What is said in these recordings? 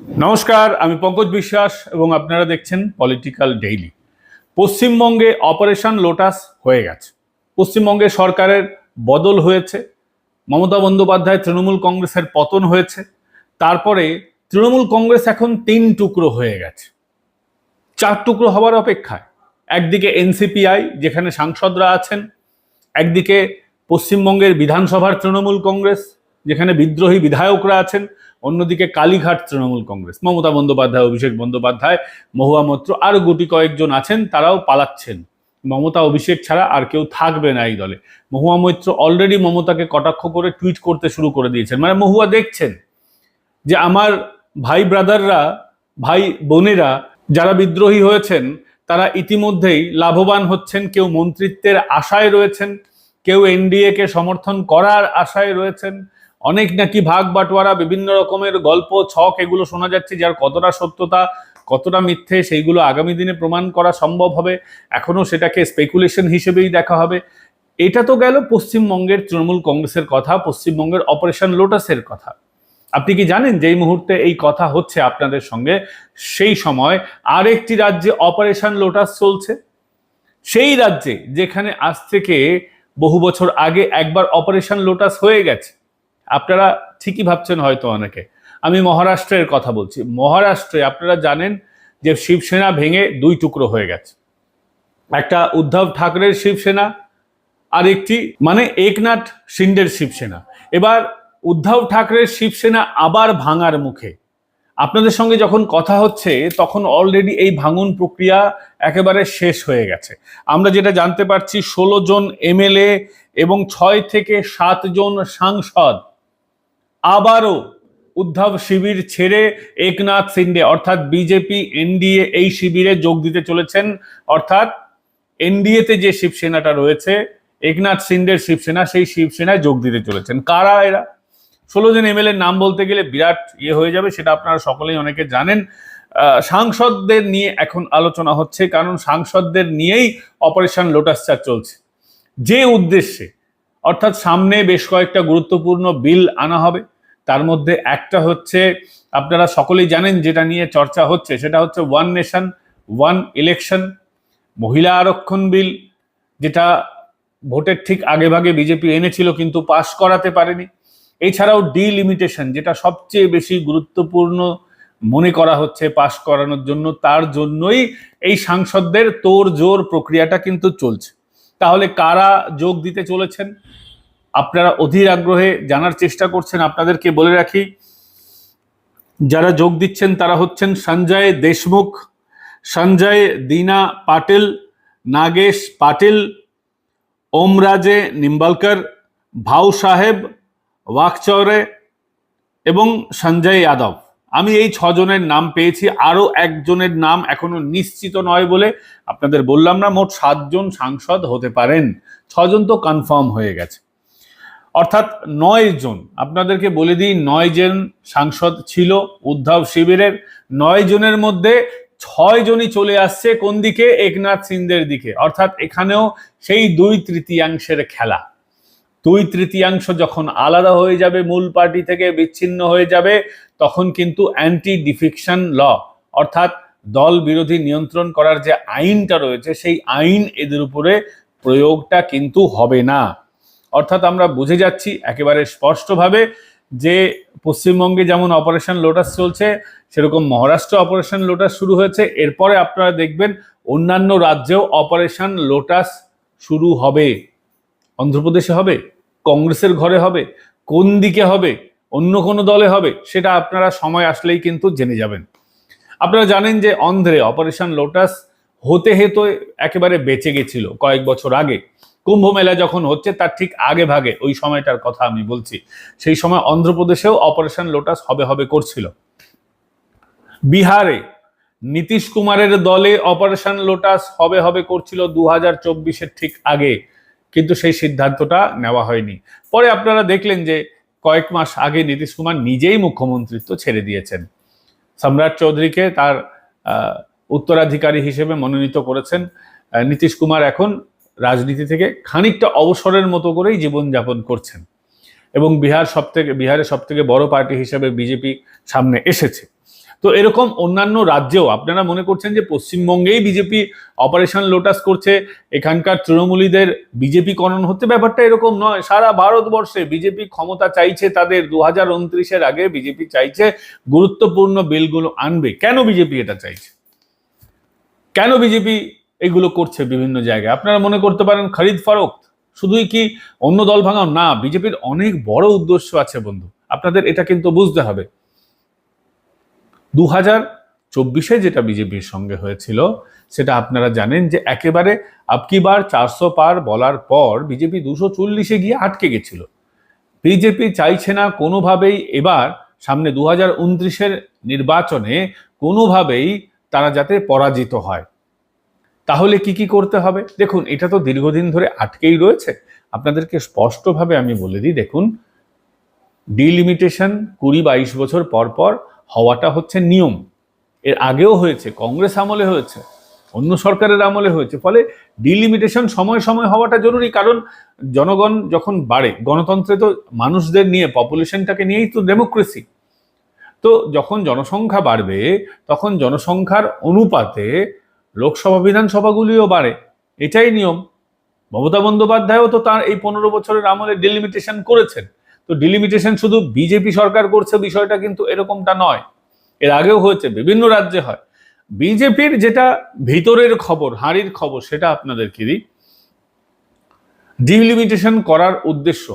নমস্কার, আমি পঙ্কজ বিশ্বাস এবং আপনারা দেখছেন পলিটিক্যাল ডেইলি। পশ্চিমবঙ্গে অপারেশন লোটাস হয়ে গেছে। পশ্চিমবঙ্গে সরকারের বদল হয়েছে, মমতা বন্দ্যোপাধ্যায় তৃণমূল কংগ্রেসের পতন হয়েছে। তারপরে তৃণমূল কংগ্রেস এখন 3 টুকরো হয়ে গেছে, 4 টুকরো হওয়ার অপেক্ষায়। একদিকে এনসিপিআই, যেখানে সাংসদরা আছেন, একদিকে পশ্চিমবঙ্গের বিধানসভার তৃণমূল কংগ্রেস, যেখানে বিদ্রোহী বিধায়করা আছেন, অন্যদিকে কালীঘাট তৃণমূল কংগ্রেস, মমতা বন্দ্যোপাধ্যায়, অভিষেক বন্দ্যোপাধ্যায়, মহুয়া মৈত্র, আরো গুটি কয়েকজন আছেন, তারাও পালাচ্ছেন। মমতা অভিষেক ছাড়া আর কেউ থাকবে না এই দলে। মহুয়া মৈত্র অলরেডি মমতাকে কটাক্ষ করে টুইট করতে শুরু করে দিয়েছেন। মানে মহুয়া দেখছেন যে আমার ভাই ব্রাদাররা, ভাই বোনেরা যারা বিদ্রোহী হয়েছেন তারা ইতিমধ্যেই লাভবান হচ্ছেন। কেউ মন্ত্রিত্বের আশায় রয়েছেন, কেউ এনডিএ কে সমর্থন করার আশায় রয়েছেন। অনেক নাকি ভাগ বাটোয়ারা, বিভিন্ন রকমের গল্প ছক এগুলো শোনা যাচ্ছে, যার কতটা সত্যতা কতটা মিথ্যে সেইগুলো আগামী দিনে প্রমাণ করা সম্ভব হবে। এখনো সেটাকে স্পেকুলেশন হিসেবেই দেখা হবে। এটা তো গেল পশ্চিমবঙ্গের তৃণমূল কংগ্রেসের কথা, পশ্চিমবঙ্গের অপারেশন লোটাসের কথা। আপনি কি জানেন যে এই মুহূর্তে এই কথা হচ্ছে আপনাদের সঙ্গে, সেই সময় আরেকটি রাজ্যে অপারেশন লোটাস চলছে। সেই রাজ্যে যেখানে আজ থেকে বহু বছর আগে একবার অপারেশন লোটাস হয়ে গেছে। আপনারা ঠিকই ভাবছেন হয়তো অনেকে, আমি মহারাষ্ট্রের কথা বলছি। মহারাষ্ট্রে আপনারা জানেন যে শিবসেনা ভেঙে 2 টুকরো হয়ে গেছে। একটা উদ্ধব ঠাকরের শিবসেনা, আর একটি মানে একনাথ শিন্ডের শিবসেনা। এবার উদ্ধব ঠাকরের শিবসেনা আবার ভাঙার মুখে। আপনাদের সঙ্গে যখন কথা হচ্ছে তখন অলরেডি এই ভাঙন প্রক্রিয়া একেবারে শেষ হয়ে গেছে। আমরা যেটা জানতে পারছি, 16 জন এমএলএ এবং 6 থেকে 7 জন সাংসদ আবারও উদ্ধব শিবির ছেড়ে একনাথ শিন্ডে অর্থাৎ বিজেপি এনডিএ এই শিবিরে যোগ দিতে চলেছেন। অর্থাৎ এনডিএতে যে শিবসেনাটা রয়েছে, একনাথ শিন্ডের শিবসেনা, সেই শিবসেনায় যোগ দিতে চলেছেন। কারা এরা? 16 জন এমএলএ নাম বলতে গেলে বিরাট হয়ে যাবে, সেটা আপনারা সকলেই অনেকে জানেন। সাংসদদের নিয়ে এখন আলোচনা হচ্ছে, কারণ সাংসদদের নিয়েই অপারেশন লোটাস চার চলছে। যে উদ্দেশ্যে, অর্থাৎ সামনে বেশ কয়েকটা গুরুত্বপূর্ণ বিল আনা হবে। তার মধ্যে একটা হচ্ছে, আপনারা সকলেই জানেন যেটা নিয়ে চর্চা হচ্ছে, সেটা হচ্ছে ওয়ান নেশন ওয়ান ইলেকশন, মহিলা আরক্ষণ বিল, যেটা ভোটের ঠিক আগে ভাগে বিজেপি এনেছিল কিন্তু পাশ করাতে পারেনি। এছাড়াও ডিলিমিটেশন, যেটা সবচেয়ে বেশি গুরুত্বপূর্ণ মনে করা হচ্ছে পাশ করানোর জন্য, তার জন্যই এই সাংসদদের তোড়জোড় প্রক্রিয়াটা কিন্তু চলছে। তাহলে কারা যোগ দিতে চলেছেন আপনারা অধীর আগ্রহে জানার চেষ্টা করছেন। আপনাদেরকে বলে রাখি, যারা যোগ দিচ্ছেন তারা হচ্ছেন সঞ্জয় দেশমুখ, সঞ্জয় দীনা পাটিল, নাগেশ পাটিল, ওমরাজে নিম্বালকর, ভাউ সাহেব ওয়াকচৌরে এবং সঞ্জয় যাদব। আমি এই 6 জনের নাম পেয়েছি, আরো একজনের নাম এখনো নিশ্চিত নয় বলে আপনাদের বললাম না। মোট 7 জন সাংসদ হতে পারেন, 6 জন তো কনফার্ম হয়ে গেছে, অর্থাৎ 9 জন। আপনাদেরকে বলে দিই, 9 জন সাংসদ ছিল উদ্ধব শিবিরের। 9 জনের মধ্যে 6 জনই চলে আসছে কোন দিকে? একনাথ শিন্ডের দিকে। অর্থাৎ এখানেও সেই 2/3 খেলা। 2/3 যখন আলাদা হয়ে যাবে, মূল পার্টি থেকে বিচ্ছিন্ন হয়ে যাবে, তখন কিন্তু অ্যান্টি ডিফেকশন ল, অর্থাৎ দল বিরোধী নিয়ন্ত্রণ করার যে আইনটা রয়েছে, সেই আইন এদের উপরে প্রয়োগটা কিন্তু হবে না। অর্থাৎ আমরা বুঝে যাচ্ছি একেবারে স্পষ্টভাবে যে পশ্চিমবঙ্গে যেমন অপারেশন লোটাস চলছে, সেরকম মহারাষ্ট্র অপারেশন লোটাস শুরু হয়েছে। এরপরে আপনারা দেখবেন অন্যান্য রাজ্যেও অপারেশন লোটাস শুরু হবে। অন্ধ্রপ্রদেশে হবে, কংগ্রেসের ঘরে হবে, কোন দিকে হবে, অন্য কোনো দলে হবে, সেটা আপনারা সময় আসলেই কিন্তু জেনে যাবেন। আপনারা জানেন যে অন্ধ্রে অপারেশন লোটাস হতে হতে একেবারে বেঁচে গেছিল কয়েক বছর আগে। কুম্ভ মেলা যখন হচ্ছে তার ঠিক আগে ভাগে, ওই সময়টার কথা আমি বলছি, সেই সময় অন্ধ্রপ্রদেশেও অপারেশন লোটাস হবে হবে করছিল। বিহারে নীতিশ কুমারের দলে অপারেশন লোটাস হবে হবে করছিল 2024-এর ঠিক আগে, কিন্তু সেই সিদ্ধান্তটা নেওয়া হয়নি। পরে আপনারা দেখলেন যে কয়েক মাস আগে নীতিশ কুমার নিজেই মুখ্যমন্ত্রিত্ব ছেড়ে দিয়েছেন। সম্রাট চৌধুরীকে তার উত্তরাধিকারী হিসেবে মনোনীত করেছেন। নীতিশ কুমার এখন রাজনীতি থেকে খানিকটা অবসরের মতো করেই জীবনযাপন করছেন এবং বিহারের সব থেকে বড় পার্টি হিসেবে বিজেপি সামনে এসেছে। তো এরকম অন্যান্য রাজ্যেও আপনারা মনে করছেন যে পশ্চিমবঙ্গেই বিজেপি অপারেশন লোটাস করছে, এখানকার তৃণমূলীদের বিজেপিকরণ হচ্ছে, ব্যাপারটা এরকম নয়। সারা ভারতবর্ষে বিজেপি ক্ষমতা চাইছে, তাদের 2029-এর আগে বিজেপি চাইছে গুরুত্বপূর্ণ বিলগুলো আনবে। কেন বিজেপি এটা চাইছে, কেন বিজেপি এগুলো করছে বিভিন্ন জায়গায়? আপনারা মনে করতে পারেন খরিদ ফরোক্ত, শুধুই কি অন্য দল ভাঙাও? না, বিজেপির অনেক বড় উদ্দেশ্য আছে বন্ধু, আপনাদের এটা কিন্তু বুঝতে হবে। 2024-এ যেটা বিজেপির সঙ্গে হয়েছিল সেটা আপনারা জানেন যে একেবারে আবকি বার 400 পার বলার পর বিজেপি 240-এ গিয়ে আটকে গেছিল। বিজেপি চাইছে না কোনোভাবেই এবার সামনে 2029-এর নির্বাচনে কোনোভাবেই তারা যাতে পরাজিত হয়। তাহলে কি কি করতে হবে? দেখুন, এটা তো দীর্ঘদিন ধরে আটকেই রয়েছে। আপনাদেরকে স্পষ্টভাবে আমি বলে দিই, দেখুন, ডিলিমিটেশন 20-22 বছর পর পর হওয়াটা হচ্ছে নিয়ম। এর আগেও হয়েছে, কংগ্রেস আমলে হয়েছে, অন্য সরকারের আমলে হয়েছে। ফলে ডিলিমিটেশন সময় সময় হওয়াটা জরুরি, কারণ জনগণ যখন বাড়ে, গণতন্ত্রে তো মানুষদের নিয়ে, পপুলেশনটাকে নিয়েই তো ডেমোক্রেসি। তো যখন জনসংখ্যা বাড়বে তখন জনসংখ্যার অনুপাতে লোকসভা বিধানসভাগুলিও বাড়ে, এটাই নিয়ম। মমতা বন্দ্যোপাধ্যায়ও তো তার এই 15 বছরের আমলে ডিলিমিটেশন করেছেন। তো ডিলিমিটেশন শুধু বিজেপি সরকার করছে বিষয়টা কিন্তু এরকমটা নয়, এর আগেও হয়েছে, বিভিন্ন রাজ্যে হয়। বিজেপির যেটা ভিতরের খবর, হাঁড়ির খবর, সেটা আপনাদেরকে দিই। ডিলিমিটেশন করার উদ্দেশ্য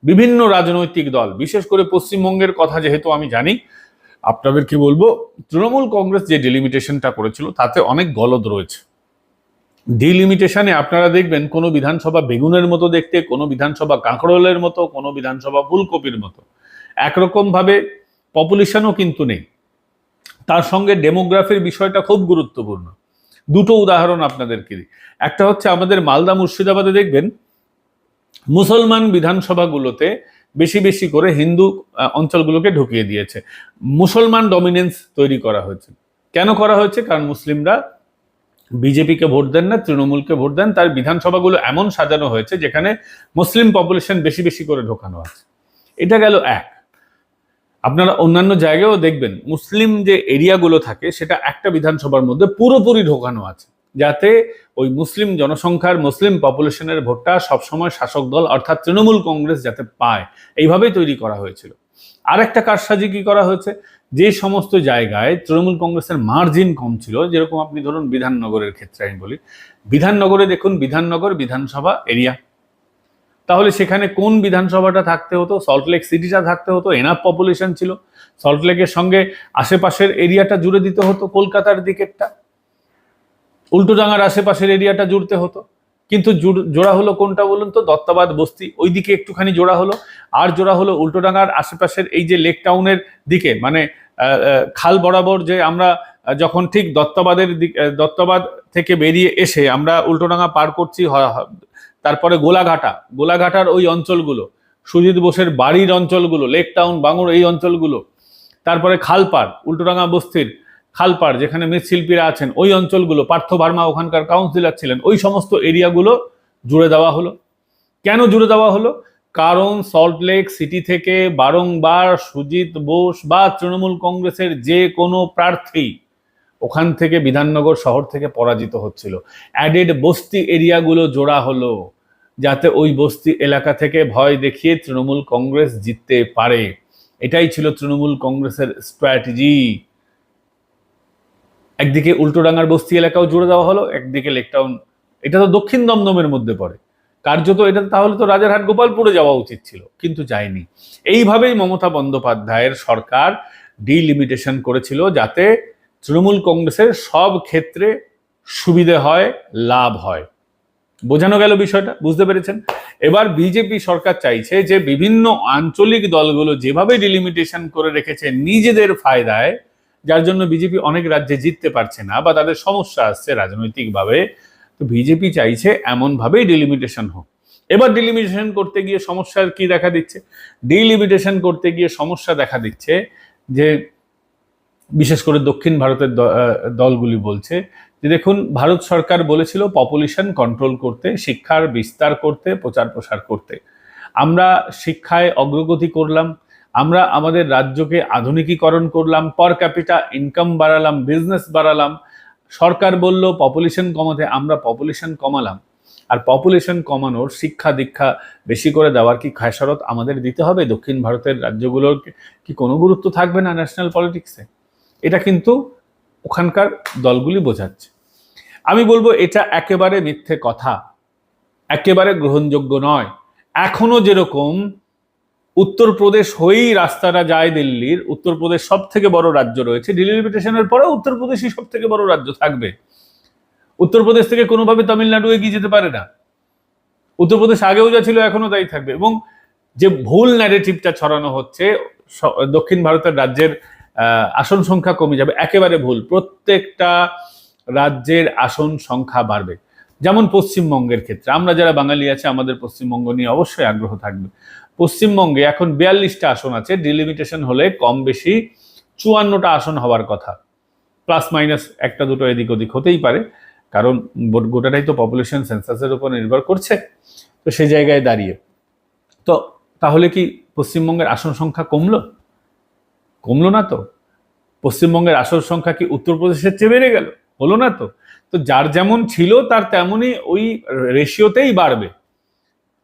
বিভিন্ন রাজনৈতিক দল, বিশেষ করে পশ্চিমবঙ্গের কথা যেহেতু আমি জানি, আপনাদের কি বলবো, তৃণমূল কংগ্রেস যে ডিলিমিটেশনটা করেছিল তাতে অনেক গলদ রয়েছে। ডিলিমিটেশনে আপনারা দেখবেন কোনো বিধানসভা বেগুনের মতো দেখতে, কোনো বিধানসভা কাঁকরোলের মতো, কোনো বিধানসভা ফুলকপির মতো, একরকম ভাবে পপুলেশনও কিন্তু নেই। তার সঙ্গে ডেমোগ্রাফির বিষয়টা খুব গুরুত্বপূর্ণ। দুটো উদাহরণ আপনাদেরকে দিই। একটা হচ্ছে আমাদের মালদা মুর্শিদাবাদে দেখবেন মুসলমান বিধানসভাগুলোতে বেশি বেশি করে হিন্দু অঞ্চলগুলোকে ঢুকিয়ে দিয়েছে, মুসলমান ডমিনেন্স তৈরি করা হয়েছে। কেন করা হয়েছে? কারণ মুসলিমরা বিজেপিকে ভোট দেন না, তৃণমূলকে ভোট দেন। তার বিধানসভাগুলো এমন সাজানো হয়েছে যেখানে মুসলিম পপুলেশন বেশি বেশি করে ঢোকানো আছে। এটা গেল এক। আপনারা অন্যান্য জায়গায়ও দেখবেন মুসলিম যে এরিয়াগুলো থাকে সেটা একটা বিধানসভার মধ্যে পুরোপুরি ঢোকানো আছে, যাতে ওই মুসলিম জনসংখ্যার, মুসলিম পপুলেশনের ভোটটা সবসময় শাসক দল অর্থাৎ তৃণমূল কংগ্রেস যাতে পায়, এইভাবেই তৈরি করা হয়েছিল। আর একটা কারসাজি কি করা হয়েছে, যে সমস্ত জায়গায় তৃণমূল কংগ্রেসের মার্জিন কম ছিল, যেরকম আপনি ধরুন বিধাননগরের ক্ষেত্রে আমি বলি, বিধাননগরে দেখুন বিধাননগর বিধানসভা এরিয়া, তাহলে সেখানে কোন বিধানসভাটা থাকতে হতো? সল্টলেক সিটিটা থাকতে হতো, এনাফ পপুলেশন ছিল। সল্টলেকের সঙ্গে আশেপাশের এরিয়াটা জুড়ে দিতে হতো, কলকাতার দিকেরটা, উল্টোডাঙার আশেপাশের এরিয়াটা জুড়তে হতো। কিন্তু জোড়া হলো কোনটা বলুন তো? দত্তাবাদ বস্তি, ওইদিকে একটুখানি জোড়া হলো। আর জোড়া হলো উল্টোডাঙার আশেপাশের এই যে লেক টাউনের দিকে, মানে খাল বরাবর, যে আমরা যখন ঠিক দত্তাবাদের দিক, দত্তাবাদ থেকে বেরিয়ে এসে আমরা উল্টোডাঙা পার করছি, তারপরে গোলাঘাটার ওই অঞ্চলগুলো, সুজিত বোসের বাড়ির অঞ্চলগুলো, লেক টাউন, বাঙুর, এই অঞ্চলগুলো, তারপরে খালপাড়, উল্টোডাঙা বস্তির খালপাড় যেখানে মৃৎশিল্পীরা আছেন, ওই অঞ্চলগুলো, পার্থ ভার্মা ওখানকার কাউন্সিলর ছিলেন, ওই সমস্ত এরিয়াগুলো জুড়ে দেওয়া হলো। কেন জুড়ে দেওয়া হলো? কারণ সল্টলেক সিটি থেকে বারংবার সুজিত বোস বা তৃণমূল কংগ্রেসের যে কোনো প্রার্থী ওখান থেকে বিধাননগর শহর থেকে পরাজিত হচ্ছিল। অ্যাডেড বস্তি এরিয়াগুলো জোড়া হলো যাতে ওই বস্তি এলাকা থেকে ভয় দেখিয়ে তৃণমূল কংগ্রেস জিততে পারে। এটাই ছিল তৃণমূল কংগ্রেসের স্ট্র্যাটেজি। একদিকে উল্টোডাঙ্গার বস্তি এলাকাও জুড়ে দেওয়া হলো, একদিকে লেকটাউন। এটা তো দক্ষিণ দমদমের মধ্যে পড়ে, কার্যত এটা তাহলে তো রাজারহাট গোপালপুরে যাওয়া উচিত ছিল, কিন্তু যায়নি। এইভাবেই মমতা বন্দ্যোপাধ্যায়ের সরকার ডিলিমিটেশন করেছিল যাতে তৃণমূল কংগ্রেসের সব ক্ষেত্রে সুবিধে হয়, লাভ হয়। বোঝানো গেল বিষয়টা? বুঝতে পেরেছেন? এবার বিজেপি সরকার চাইছে যে বিভিন্ন আঞ্চলিক দলগুলো যেভাবে ডিলিমিটেশন করে রেখেছে নিজেদের ফায়দায়, যার জন্য বিজেপি অনেক রাজ্যে জিততে পারছে না বা তাদের সমস্যা আসছে রাজনৈতিকভাবে, তো বিজেপি চাইছে এমনভাবেই ডিলিমিটেশন হোক। এবার ডিলিমিটেশন করতে গিয়ে সমস্যা কি দেখা দিচ্ছে? ডিলিমিটেশন করতে গিয়ে সমস্যা দেখা দিচ্ছে যে বিশেষ করে দক্ষিণ ভারতের দলগুলি বলছে যে দেখুন, ভারত সরকার বলেছিল পপুলেশন কন্ট্রোল করতে, শিক্ষার বিস্তার করতে, প্রচার প্রসার করতে। আমরা শিক্ষায় অগ্রগতি করলাম, আমরা আমাদের রাজ্যকে আধুনিকীকরণ করলাম, পার ক্যাপিটা ইনকাম বাড়ালাম, বিজনেস বাড়ালাম, সরকার বলল পপুলেশন কমাতে, আমরা পপুলেশন কমালাম। আর পপুলেশন কমানোর শিক্ষা দীক্ষা বেশি করে দেওয়ার কি খেসারত আমাদের দিতে হবে? দক্ষিণ ভারতের রাজ্যগুলোর কি কোনো গুরুত্ব থাকবে না ন্যাশনাল পলিটিক্সে? এটা কিন্তু ওখানকার দলগুলি বোঝাচ্ছে। আমি বলবো এটা একেবারে মিথ্যে কথা, একেবারে গ্রহণযোগ্য নয়। এখনো যেরকম উত্তরপ্রদেশ হয়েই রাস্তাটা যায় দিল্লির, উত্তরপ্রদেশ সব থেকে বড় রাজ্য রয়েছে, ডিলিমিটেশনের পরে উত্তরপ্রদেশই সব থেকে বড় রাজ্য থাকবে। উত্তরপ্রদেশ থেকে কোনোভাবে তামিলনাড়ু এগিয়ে যেতে পারে না। উত্তরপ্রদেশ আগেও যা ছিল এখনো তাই থাকবে। এবং যে ভুল ন্যারেটিভটা ছড়ানো হচ্ছে দক্ষিণ ভারতের রাজ্যের আসন সংখ্যা কমে যাবে, একেবারে ভুল। প্রত্যেকটা রাজ্যের আসন সংখ্যা বাড়বে। যেমন পশ্চিমবঙ্গের ক্ষেত্রে আমরা যারা বাঙালি আছে আমাদের পশ্চিমবঙ্গ নিয়ে অবশ্যই আগ্রহ থাকবে। পশ্চিমবঙ্গে এখন 42টা আসন আছে, ডিলিমিটেশন হলে কম বেশি 54টা আসন হওয়ার কথা, প্লাস মাইনাস একটা দুটো এদিক ওদিক হতেই পারে, কারণ গোটাটাই তো পপুলেশন সেন্সাসের উপর নির্ভর করছে। তো সেই জায়গায় দাঁড়িয়ে তো তাহলে কি পশ্চিমবঙ্গের আসন সংখ্যা কমলো? কমলো না তো। পশ্চিমবঙ্গের আসন সংখ্যা কি উত্তরপ্রদেশের চেয়ে বেড়ে গেল? হলো না তো। তো যার যেমন ছিল তার তেমনই ওই রেশিওতেই বাড়বে।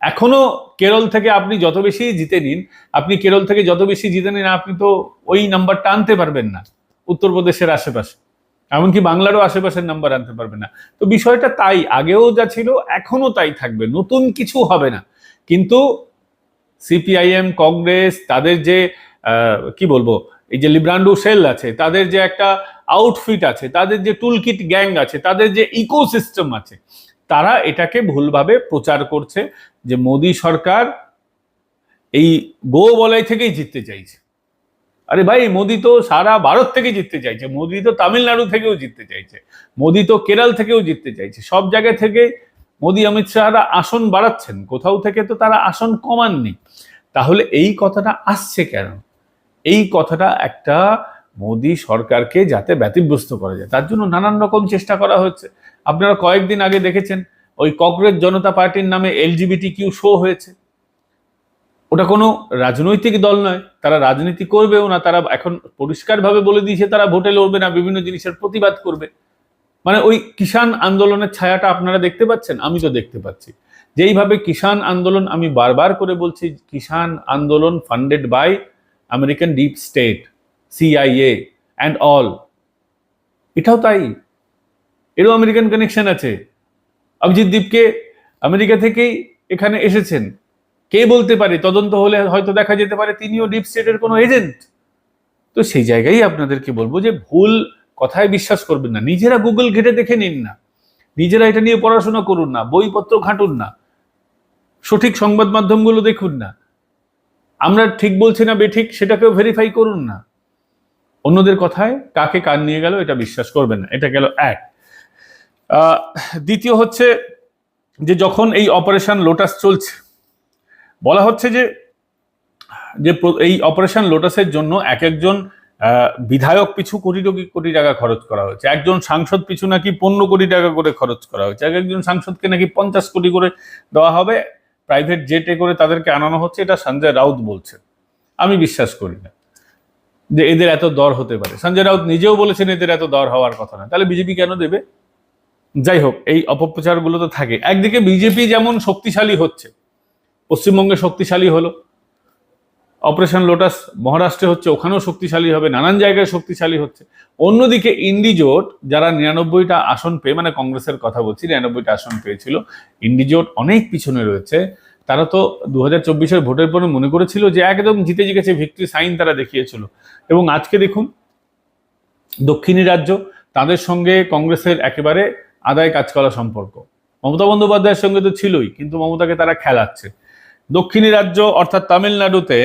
এখনো কেরল থেকে আপনি যত বেশি জিতে নিন, আপনি কেরল থেকে যত বেশি জিতে নিন, আপনি তো ওই নাম্বারটা আনতে পারবেন না উত্তরপ্রদেশের আশেপাশে, এমনকি বাংলারও আশেপাশের নাম্বার আনতে পারবেন না। তো বিষয়টা তাই, আগেও যা ছিল এখনো তাই থাকবে, নতুন কিছু হবে না। কিন্তু সিপিআইএম, কংগ্রেস, তাদের যে কি বলবো, এই যে লিব্রান্ডো সেল আছে, তাদের যে একটা আউটফিট আছে, তাদের যে টুলকিট গ্যাং আছে, তাদের যে ইকোসিস্টেম আছে, তারা এটাকে ভুলভাবে প্রচার করছে যে মোদী সরকার এই গো বলাই থেকেই জিততে চাইছে। আরে ভাই, মোদী তো সারা ভারত থেকে জিততে চাইছে, মোদী তো তামিলনাড়ু থেকেও জিততে চাইছে, মোদী তো কেরল থেকেও জিততে চাইছে। সব জায়গা থেকে মোদী অমিত শাহরা আসন বাড়াচ্ছেন, কোথাও থেকে তো তারা আসন কমাননি। তাহলে এই কথাটা আসছে কেন? এই কথাটা একটা মোদী সরকারকে যাতে ব্যতিব্যস্ত করা যায় তার জন্য নানান রকম চেষ্টা করা হচ্ছে। আপনারা কয়েকদিন আগে দেখেছেন ওই কংগ্রেস জনতা পার্টির নামে এলজিবিটি কিউ শো হয়েছে। ওটা কোনো রাজনৈতিক দল নয়, তারা রাজনীতি করবেও না, তারা এখন পরিষ্কারভাবে বলে দিয়েছে তারা ভোটে লড়বে না, বিভিন্ন জিনিসের প্রতিবাদ করবে। মানে ওই কিষাণ আন্দোলনের ছায়াটা আপনারা দেখতে পাচ্ছেন, আমি তো দেখতে পাচ্ছি। যেইভাবে কিষাণ আন্দোলন, আমি বারবার করে বলছি, কিষাণ আন্দোলন funded by American deep state, CIA and all, এটাও তাই, এরও আমেরিকান কানেকশন আছে। অভিজিৎ দীপকে আমেরিকা থেকেই এখানে এসেছেন, কে বলতে পারে, তদন্ত হলে হয়তো দেখা যেতে পারে তিনিও ডিপ স্টেটের কোনো এজেন্ট। তো সেই জায়গায় আপনাদেরকে বলবো যে ভুল কথায় বিশ্বাস করবেন না, নিজেরা গুগল ঘেটে দেখে নিন না, নিজেরা এটা নিয়ে পড়াশোনা করুন না, বইপত্র ঘাঁটুন না, সঠিক সংবাদ মাধ্যমগুলো দেখুন না, আমরা ঠিক বলছি না বেঠিক সেটাকেও ভেরিফাই করুন না, অন্যদের কথায় কাকে কান নিয়ে গেল এটা বিশ্বাস করবেন না। এটা গেল এক। দ্বিতীয় হচ্ছে যে যখন এই অপারেশন লোটাস চলছে, বলা হচ্ছে যে এই অপারেশন লোটাসের জন্য এক একজন বিধায়ক পিছু কোটি কোটি টাকা খরচ করা হয়েছে, একজন সাংসদ পিছু নাকি 15 কোটি টাকা করে খরচ করা হয়েছে, এক একজন সাংসদকে নাকি 50 কোটি করে দেওয়া হবে, প্রাইভেট জেটে করে তাদেরকে আনানো হচ্ছে। এটা সঞ্জয় রাউত বলছে, আমি বিশ্বাস করি না যে এদের এত দর হতে পারে। সঞ্জয় রাউত নিজেও বলেছেন এদের এত দর হওয়ার কথা না, তাহলে বিজেপি কেন দেবে? যাই হোক, এই অপপ্রচারগুলো তো থাকে। একদিকে বিজেপি যেমন শক্তিশালী হচ্ছে, পশ্চিমবঙ্গে শক্তিশালী হলো, অপারেশন লোটাস মহারাষ্ট্রে হচ্ছে, ওখানেও শক্তিশালী হবে, নানান জায়গায় শক্তিশালী হচ্ছে। অন্যদিকে ইন্ডিজোট যারা 99টা আসন পেয়ে, মানে কংগ্রেসের কথা বলছি, 99টা আসন পেয়েছিল, ইন্ডিজোট অনেক পিছনে রয়েছে। তারা তো 2024-এর ভোটের পরে মনে করেছিল যে একদম জিতে গেছে, ভিক্টরি সাইন তারা দেখিয়েছিল। এবং আজকে দেখুন, দক্ষিণী রাজ্য, তাদের সঙ্গে কংগ্রেসের একেবারে আদায় কাজ করা সম্পর্ক, মমতা বন্দ্যোপাধ্যায়ের সঙ্গে তো ছিলই, কিন্তু মমতাকে তারা খেলাচ্ছে। দক্ষিণী রাজ্য অর্থাৎ তামিলনাড়ুতে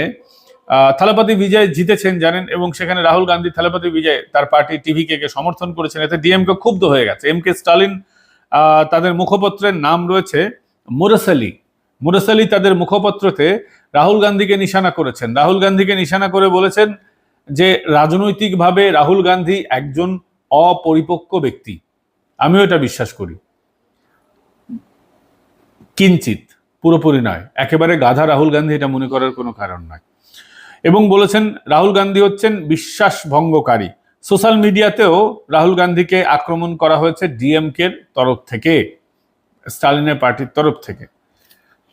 থালাপাতি বিজয় জিতেছেন জানেন, এবং সেখানে রাহুল গান্ধী থালাপাতি বিজয় তার পার্টি টিভিকে সমর্থন করেছেন। এতে ডিএমকে ক্ষুব্ধ হয়ে গেছে। এম কে স্টালিন, তাদের মুখপত্রের নাম রয়েছে মুরসালি, তাদের মুখপত্রতে রাহুল গান্ধীকে নিশানা করেছেন। রাহুল গান্ধীকে নিশানা করে বলেছেন যে রাজনৈতিকভাবে রাহুল গান্ধী একজন অপরিপক্ক ব্যক্তি। আমিও এটা বিশ্বাস করি, কিঞ্চিত, পুরোপুরি নয়, একেবারে গাধা রাহুল গান্ধী এটা মনে করার কোনো কারণ নয়। এবং বলেছেন রাহুল গান্ধী হচ্ছেন বিশ্বাস ভঙ্গকারী। সোশ্যাল মিডিয়াতেও রাহুল গান্ধীকে আক্রমণ করা হয়েছে ডিএমকের তরফ থেকে, স্টালিনের পার্টির তরফ থেকে।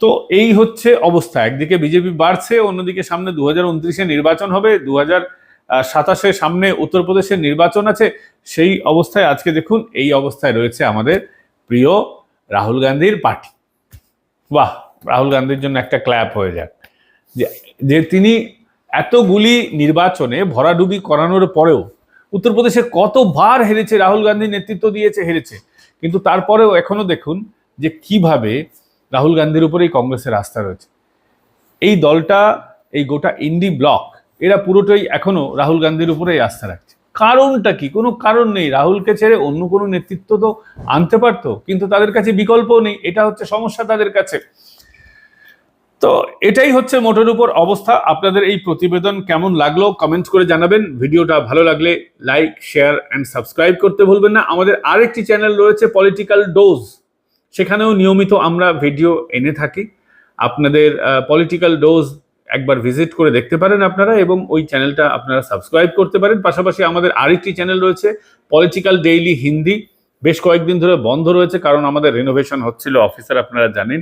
তো এই হচ্ছে অবস্থা, একদিকে বিজেপি বাড়ছে, অন্যদিকে সামনে 2029-এ নির্বাচন হবে, 2027-এ সামনে উত্তরপ্রদেশের নির্বাচন আছে। সেই অবস্থায় আজকে দেখুন এই অবস্থায় রয়েছে আমাদের প্রিয় রাহুল গান্ধীর পার্টি। বাহ, রাহুল গান্ধীর জন্য একটা ক্ল্যাপ হয়ে যাক যে তিনি এতগুলি নির্বাচনে ভরাডুবি করানোর পরেও, উত্তরপ্রদেশে কতবার হেরেছে, রাহুল গান্ধী নেতৃত্ব দিয়েছে, হেরেছে, কিন্তু তারপরেও এখনো দেখুন যে কিভাবে রাহুল গান্ধীর উপরেই কংগ্রেসের আস্থা রয়েছে। এই দলটা, এই গোটা ইন্ডি ব্লক, এরা পুরোটাই এখনো রাহুল গান্ধীর উপরেই আস্থা রাখছে। কারণটা কি? কোনো কারণ নেই। রাহুলকে ছেড়ে অন্য কোনো নেতৃত্ব তো আনতে পারতো, কিন্তু তাদের কাছে বিকল্প নেই। এটা হচ্ছে সমস্যা তাদের কাছে। তো এটাই হচ্ছে মোটের উপর অবস্থা। আপনাদের এই প্রতিবেদন কেমন লাগলো কমেন্ট করে জানাবেন। ভিডিওটা ভালো লাগলে লাইক, শেয়ার অ্যান্ড সাবস্ক্রাইব করতে ভুলবেন না। আমাদের আরেকটি চ্যানেল রয়েছে পলিটিক্যাল ডোজ, সেখানেও নিয়মিত আমরা ভিডিও এনে থাকি। আপনাদের পলিটিক্যাল ডোজ একবার ভিজিট করে দেখতে পারেন আপনারা, এবং ওই চ্যানেলটা আপনারা সাবস্ক্রাইব করতে পারেন। পাশাপাশি আমাদের আরেকটি চ্যানেল রয়েছে পলিটিক্যাল ডেইলি হিন্দি, বেশ কয়েকদিন ধরে বন্ধ রয়েছে, কারণ আমাদের রিনোভেশন হচ্ছিল অফিসের, আপনারা জানেন।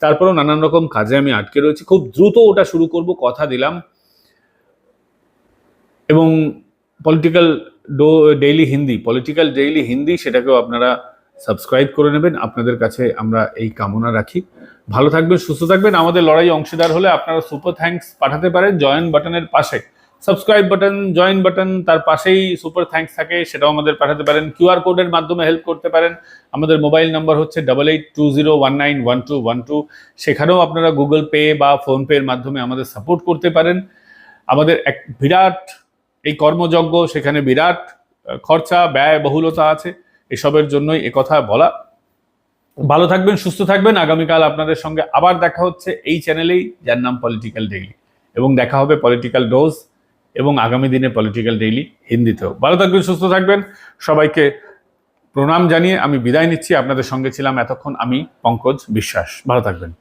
তারপরেও নানান রকম কাজে আমি আটকে রয়েছি, খুব দ্রুত ওটা শুরু করব, কথা দিলাম। এবং পলিটিক্যাল ডেইলি হিন্দি, সেটাকেও আপনারা সাবস্ক্রাইব করে নেবেন। আপনাদের কাছে আমরা এই কামনা রাখি। ভালো থাকবেন, সুস্থ থাকবেন। আমাদের লড়াই অংশীদার হলে আপনারা সুপার থ্যাঙ্কস পাঠাতে পারেন জয়েন বাটনের পাশে। সাবস্ক্রাইব বাটন, জয়েন বাটন, তার পাশেই সুপার থ্যাঙ্কস থাকে, সেটাও আমাদের পাঠাতে পারেন। কিউআর কোডের মাধ্যমে হেল্প করতে পারেন। আমাদের মোবাইল নাম্বার হচ্ছে 8820191212। সেখানেও আপনারা গুগল পে বা ফোনপের মাধ্যমে আমাদের সাপোর্ট করতে পারেন। আমাদের এক বিরাট এই কর্মযজ্ঞ, সেখানে বিরাট খরচা, ব্যয় বহুলতা আছে, এসবের জন্যই একথা বলা। ভালো থাকবেন, সুস্থ থাকবেন। আগামীকাল আপনাদের সঙ্গে আবার দেখা হচ্ছে এই চ্যানেলেই, যার নাম পলিটিক্যাল ডেইলি, এবং দেখা হবে পলিটিক্যাল ডোজ এবং আগামী দিনে পলিটিক্যাল ডেইলি হিন্দিতেও। ভালো থাকবেন, সুস্থ থাকবেন। সবাইকে প্রণাম জানিয়ে আমি বিদায় নিচ্ছি। আপনাদের সঙ্গে ছিলাম এতক্ষণ আমি পঙ্কজ বিশ্বাস। ভালো থাকবেন।